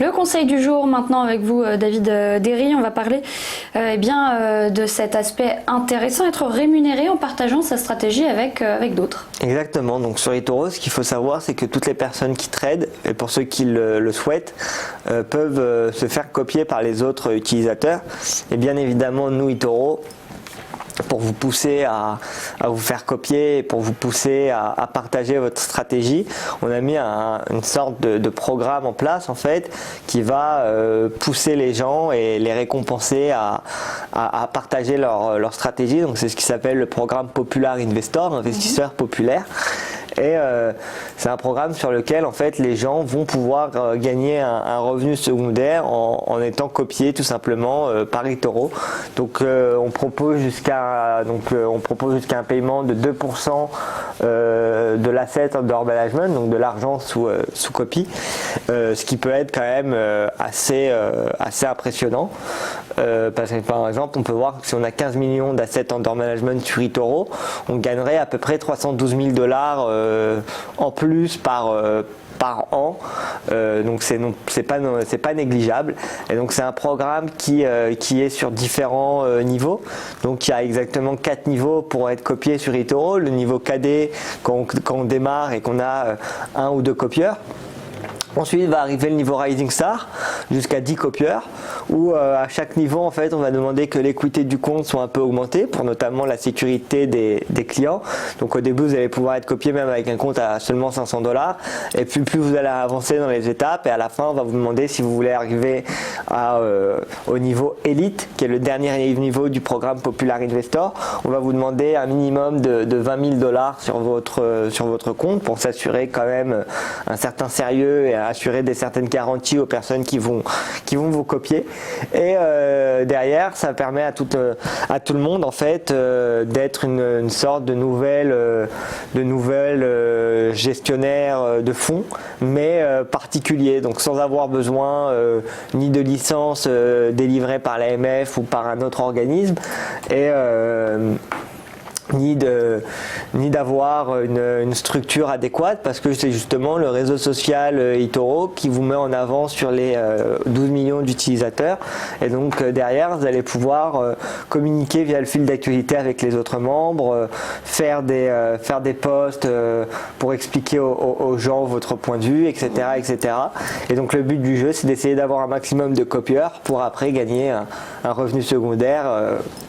Le conseil du jour maintenant avec vous, David Derry, on va parler de cet aspect intéressant, être rémunéré en partageant sa stratégie avec d'autres. Exactement, donc sur eToro, ce qu'il faut savoir, c'est que toutes les personnes qui tradent, et pour ceux qui le souhaitent, peuvent se faire copier par les autres utilisateurs. Et bien évidemment, nous, eToro, pour vous pousser à vous faire copier et pour vous pousser à partager votre stratégie, on a mis une sorte de programme en place en fait qui va pousser les gens et les récompenser à partager leur stratégie. Donc c'est ce qui s'appelle le programme Popular Investor, investisseur populaire. Et c'est un programme sur lequel en fait les gens vont pouvoir gagner un revenu secondaire en étant copiés tout simplement par eToro. Donc on propose jusqu'à un paiement de 2% de l'asset under management, donc de l'argent sous copie, ce qui peut être quand même assez impressionnant. Parce que par exemple on peut voir que si on a 15 millions d'assets under management sur eToro, on gagnerait à peu près 312 000 $ en plus par an, donc c'est pas négligeable. Et donc c'est un programme qui est sur différents niveaux. Donc il y a exactement 4 niveaux pour être copié sur eToro. Le niveau KD quand on démarre et qu'on a un ou deux copieurs. Ensuite va arriver le niveau Rising Star jusqu'à 10 copieurs où à chaque niveau en fait on va demander que l'équité du compte soit un peu augmentée pour notamment la sécurité des clients. Donc au début vous allez pouvoir être copié même avec un compte à seulement 500 $, et puis plus vous allez avancer dans les étapes et à la fin on va vous demander si vous voulez arriver au niveau Elite qui est le dernier niveau du programme Popular Investor. On va vous demander un minimum de 20 000 $ sur votre compte pour s'assurer quand même un certain sérieux et assurer certaines garanties aux personnes qui vont vous copier. Et derrière ça permet à tout le monde en fait d'être une sorte de nouvelle gestionnaire de fonds, mais particulier, donc sans avoir besoin ni de licence délivrée par l'AMF ou par un autre organisme, et ni d'avoir une structure adéquate, parce que c'est justement le réseau social eToro qui vous met en avant sur les 12 millions d'utilisateurs. Et donc derrière vous allez pouvoir communiquer via le fil d'actualité avec les autres membres, faire des posts pour expliquer aux gens votre point de vue, etc., etc. Et donc le but du jeu, c'est d'essayer d'avoir un maximum de copieurs pour après gagner un revenu secondaire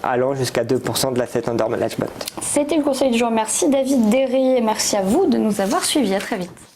allant jusqu'à 2% de l'asset under management. C'était le conseil du jour. Merci David Derry et merci à vous de nous avoir suivis. À très vite.